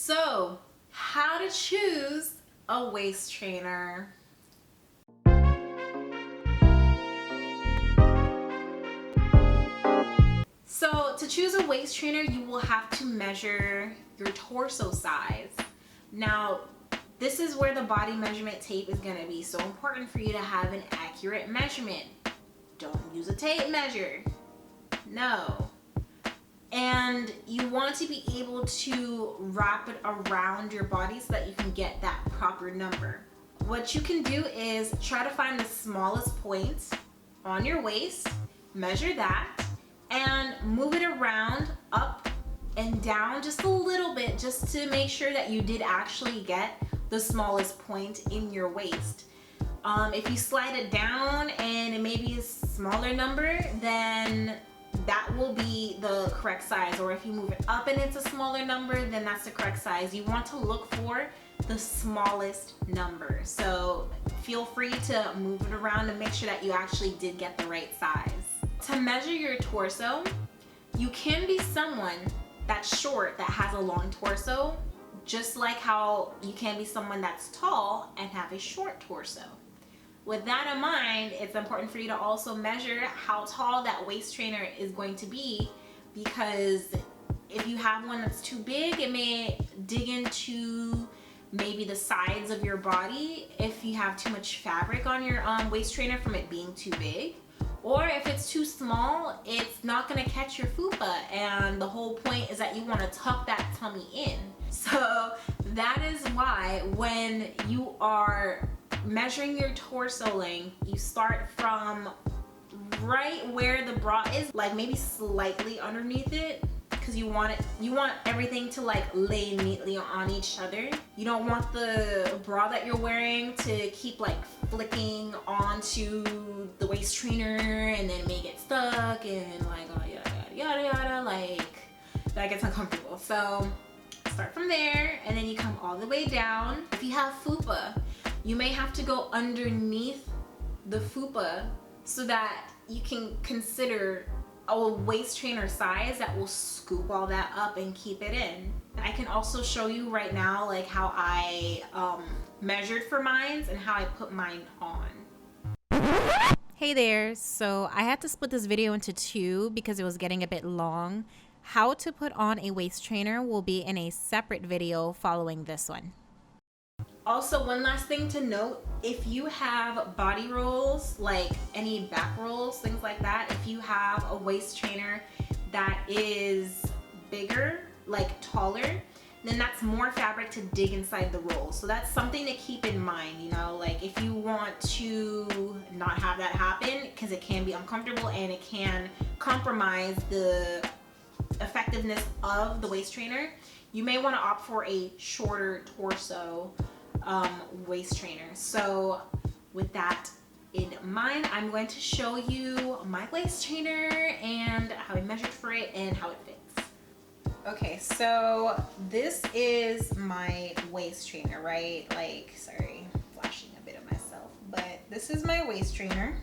So, how to choose a waist trainer. So, to choose a waist trainer, you will have to measure your torso size. Now, this is where the body measurement tape is going to be so important for you to have an accurate measurement. Don't use a tape measure. No. And you want to be able to wrap it around your body so that you can get that proper number. What you can do is try to find the smallest point on your waist, measure that, and move it around up and down just a little bit, just to make sure that you did actually get the smallest point in your waist. If you slide it down and it may be a smaller number, then that will be the correct size. Or if you move it up and it's a smaller number, then that's the correct size. You want to look for the smallest number. So feel free to move it around and make sure that you actually did get the right size. To measure your torso, you can be someone that's short that has a long torso, just like how you can be someone that's tall and have a short torso. With that in mind, it's important for you to also measure how tall that waist trainer is going to be, because if you have one that's too big, it may dig into maybe the sides of your body if you have too much fabric on your waist trainer from it being too big. Or if it's too small, it's not gonna catch your fupa, and the whole point is that you wanna tuck that tummy in. So that is why when you are measuring your torso length, you start from right where the bra is, like maybe slightly underneath it, because you want everything to like lay neatly on each other. You don't want the bra that you're wearing to keep like flicking onto the waist trainer and then it may get stuck and like oh, yada yada, like that gets uncomfortable. So start from there and then you come all the way down. If you have fupa, you may have to go underneath the fupa so that you can consider a waist trainer size that will scoop all that up and keep it in. I can also show you right now like how I measured for mine and how I put mine on. Hey there, so I had to split this video into two because it was getting a bit long. How to put on a waist trainer will be in a separate video following this one. Also, one last thing to note, if you have body rolls, like any back rolls, things like that, if you have a waist trainer that is bigger, like taller, then that's more fabric to dig inside the roll. So that's something to keep in mind, you know, like if you want to not have that happen, because it can be uncomfortable and it can compromise the effectiveness of the waist trainer, you may want to opt for a shorter torso waist trainer. So with that in mind, I'm going to show you my waist trainer and how I measured for it and how it fits. Okay, so this is my waist trainer, right? Like, sorry, flashing a bit of myself, but this is my waist trainer.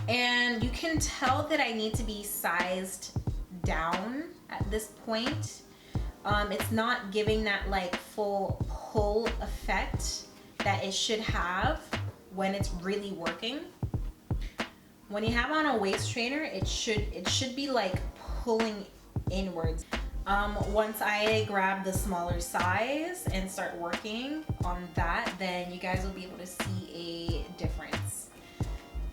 And you can tell that I need to be sized down at this point. It's not giving that like full pull effect that it should have when it's really working. When you have on a waist trainer, it should be like pulling inwards. Once I grab the smaller size and start working on that, then you guys will be able to see a difference.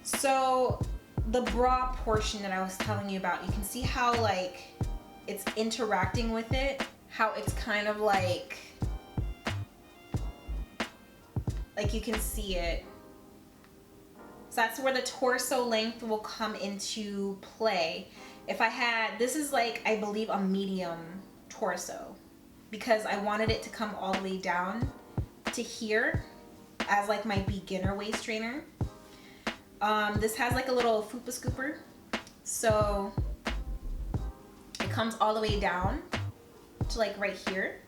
So the bra portion that I was telling you about, you can see how like it's interacting with it, how it's kind of like you can see it. So that's where the torso length will come into play. If I had, this is like, I believe a medium torso, because I wanted it to come all the way down to here as like my beginner waist trainer. This has like a little fupa scooper, so it comes all the way down to like right here,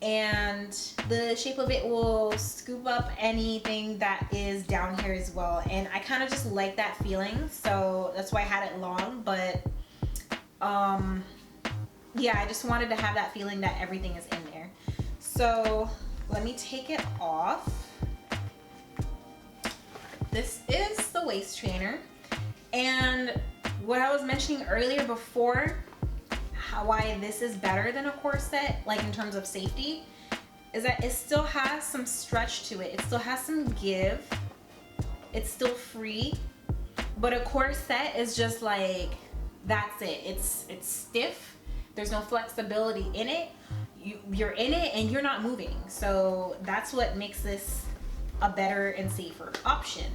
and the shape of it will scoop up anything that is down here as well. And I kind of just like that feeling, so that's why I had it long. But yeah, I just wanted to have that feeling that everything is in there. So let me take it off. This is the waist trainer. And what I was mentioning earlier before, why this is better than a corset, like in terms of safety, is that it still has some stretch to it. It still has some give. It's still free. But a corset is just like, that's it. It's stiff. There's no flexibility in it. You're in it and you're not moving. So that's what makes this a better and safer option.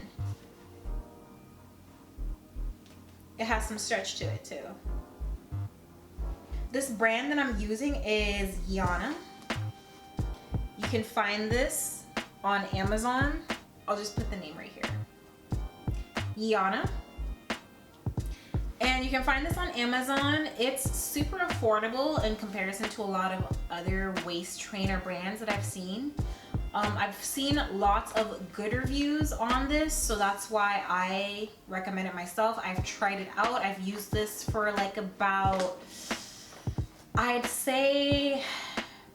It has some stretch to it too. This brand that I'm using is Yana. You can find this on Amazon. I'll just put the name right here. Yana. And you can find this on Amazon. It's super affordable in comparison to a lot of other waist trainer brands that I've seen. I've seen lots of good reviews on this, so that's why I recommend it myself. I've tried it out. I've used this for like about, I'd say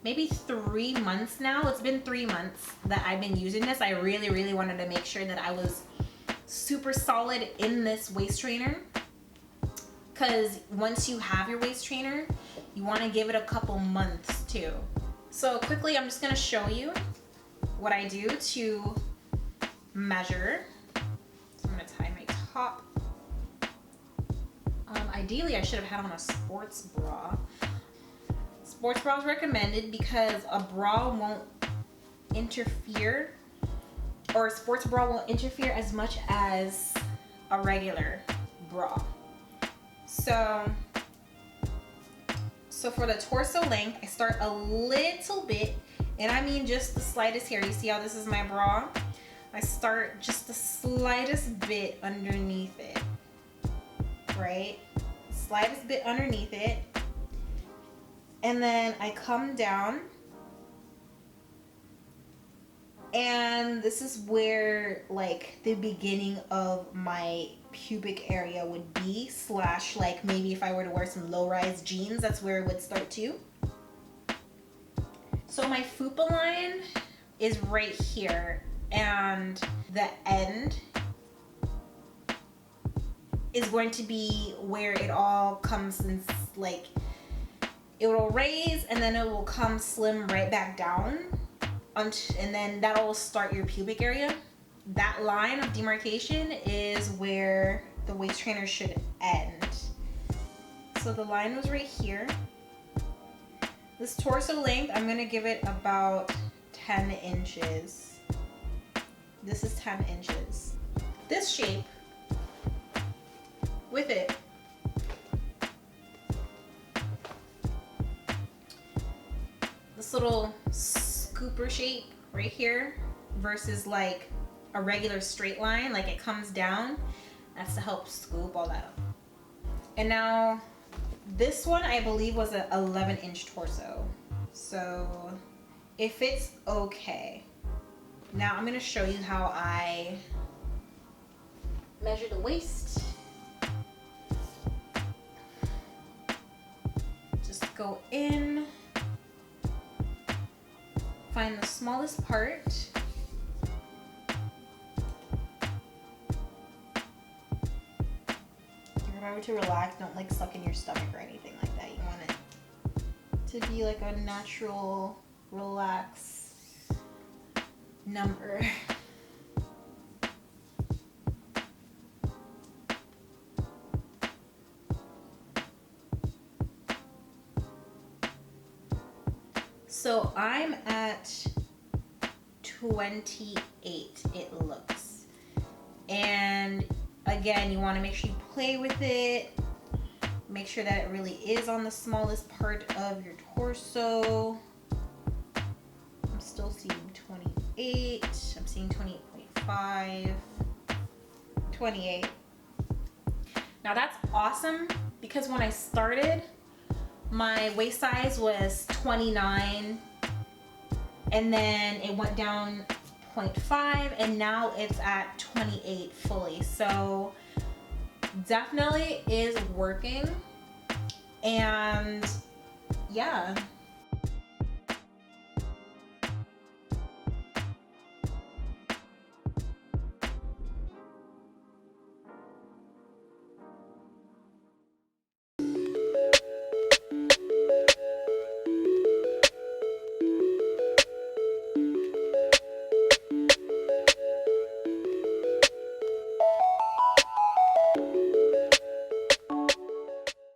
maybe 3 months now. It's been 3 months that I've been using this. I really wanted to make sure that I was super solid in this waist trainer, because once you have your waist trainer, you want to give it a couple months too. So quickly, I'm just going to show you what I do to measure. So I'm going to tie my top. Ideally, I should have had on a sports bra. Sports bra is recommended because a bra won't interfere, or a sports bra won't interfere as much as a regular bra. So for the torso length, I start a little bit, and I mean just the slightest here. You see how this is my bra? I start just the slightest bit underneath it, right? Slightest bit underneath it. And then I come down, and this is where like the beginning of my pubic area would be, slash like maybe if I were to wear some low-rise jeans, that's where it would start too. So my fupa line is right here, and the end is going to be where it all comes in, like it will raise and then it will come slim right back down, and then that'll start your pubic area. That line of demarcation is where the waist trainer should end. So the line was right here. This torso length, I'm gonna give it about 10 inches. This is 10 inches. This shape, with it, this little scooper shape right here versus like a regular straight line, like it comes down, that's to help scoop all that up. And now this one I believe was an 11-inch torso, so it fits okay. Now I'm going to show you how I measure the waist. Just go in, find the smallest part. Remember to relax, don't like suck in your stomach or anything like that. You want it to be like a natural, relaxed number. So I'm at 28, it looks. And again, you want to make sure you play with it. Make sure that it really is on the smallest part of your torso. I'm still seeing 28. I'm seeing 28.5. 28. Now that's awesome, because when I started, my waist size was 29, and then it went down 0.5, and now it's at 28 fully. So definitely is working, and yeah,